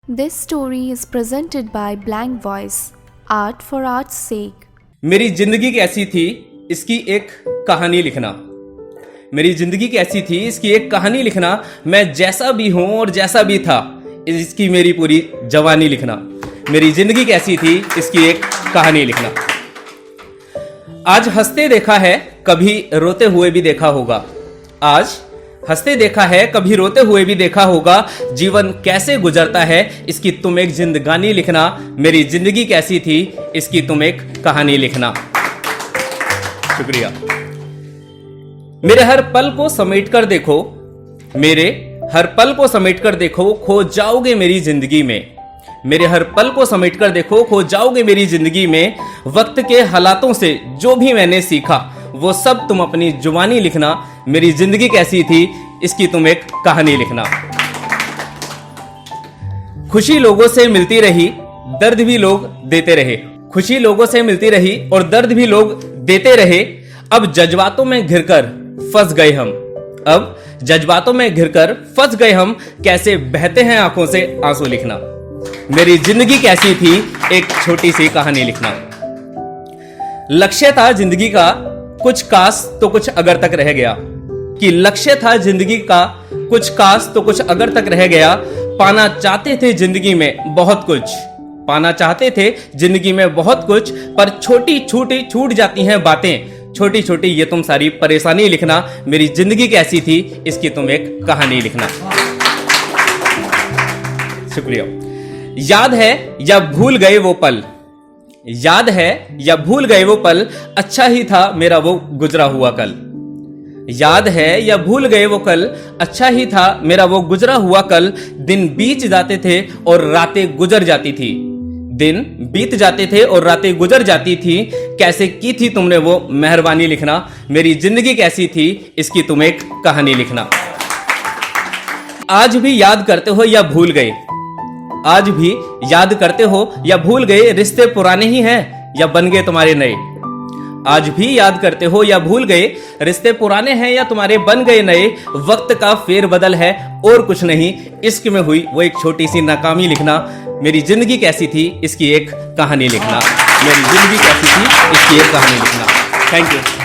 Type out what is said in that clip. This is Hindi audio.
This story is presented by Blank Voice, Art for Art's sake. मेरी जिंदगी कैसी थी इसकी एक कहानी लिखना। मेरी जिंदगी कैसी थी इसकी एक कहानी लिखना। मैं जैसा भी हूं और जैसा भी था इसकी मेरी पूरी जवानी लिखना। मेरी जिंदगी कैसी थी इसकी एक कहानी लिखना। आज हंसते देखा है कभी रोते हुए भी देखा होगा। आज हंसते देखा है कभी रोते हुए भी देखा होगा। जीवन कैसे गुजरता है इसकी तुम एक जिंदगानी लिखना। मेरी जिंदगी कैसी थी इसकी तुम एक कहानी लिखना। शुक्रिया। मेरे हर पल को समेट कर देखो, मेरे हर पल को समेट कर देखो, खो जाओगे मेरी जिंदगी में। मेरे हर पल को समेट कर देखो, खो जाओगे मेरी जिंदगी में। वक्त के हालातों से जो भी मैंने सीखा वो सब तुम अपनी जुबानी लिखना। मेरी जिंदगी कैसी थी इसकी तुम एक कहानी लिखना। खुशी लोगों से मिलती रही, दर्द भी लोग देते रहे। खुशी लोगों से मिलती रही और दर्द भी लोग देते रहे। अब जज्बातों में घिरकर फंस गए हम। अब जज्बातों में घिरकर फंस गए हम। कैसे बहते हैं आंखों से आंसू लिखना। मेरी जिंदगी कैसी थी एक छोटी सी कहानी लिखना। लक्ष्य था जिंदगी का कुछ काश तो कुछ अगर तक रह गया। कि लक्ष्य था जिंदगी का कुछ काश तो कुछ अगर तक रह गया। पाना चाहते थे जिंदगी में बहुत कुछ, पाना चाहते थे जिंदगी में बहुत कुछ, पर छोटी छोटी छूट जाती हैं बातें। छोटी छोटी ये तुम सारी परेशानी लिखना। मेरी जिंदगी कैसी थी इसकी तुम एक कहानी लिखना। शुक्रिया। याद है या भूल गए वो पल, याद है या भूल गए वो पल, अच्छा ही था मेरा वो गुजरा हुआ कल। याद है या भूल गए वो कल, अच्छा ही था मेरा वो गुजरा हुआ कल। दिन बीत जाते थे और रातें गुजर जाती थी। दिन बीत जाते थे और रातें गुजर जाती थी। कैसे की थी तुमने वो मेहरबानी लिखना। मेरी जिंदगी कैसी थी इसकी तुम एक कहानी लिखना। आज भी याद करते हो या भूल गए, आज भी याद करते हो या भूल गए, रिश्ते पुराने ही हैं या बन गए तुम्हारे नए। आज भी याद करते हो या भूल गए, रिश्ते पुराने हैं या तुम्हारे बन गए नए। वक्त का फेरबदल है और कुछ नहीं, इश्क में हुई वो एक छोटी सी नाकामी लिखना। मेरी जिंदगी कैसी थी इसकी एक कहानी लिखना। मेरी जिंदगी कैसी थी इसकी एक कहानी लिखना। Thank you.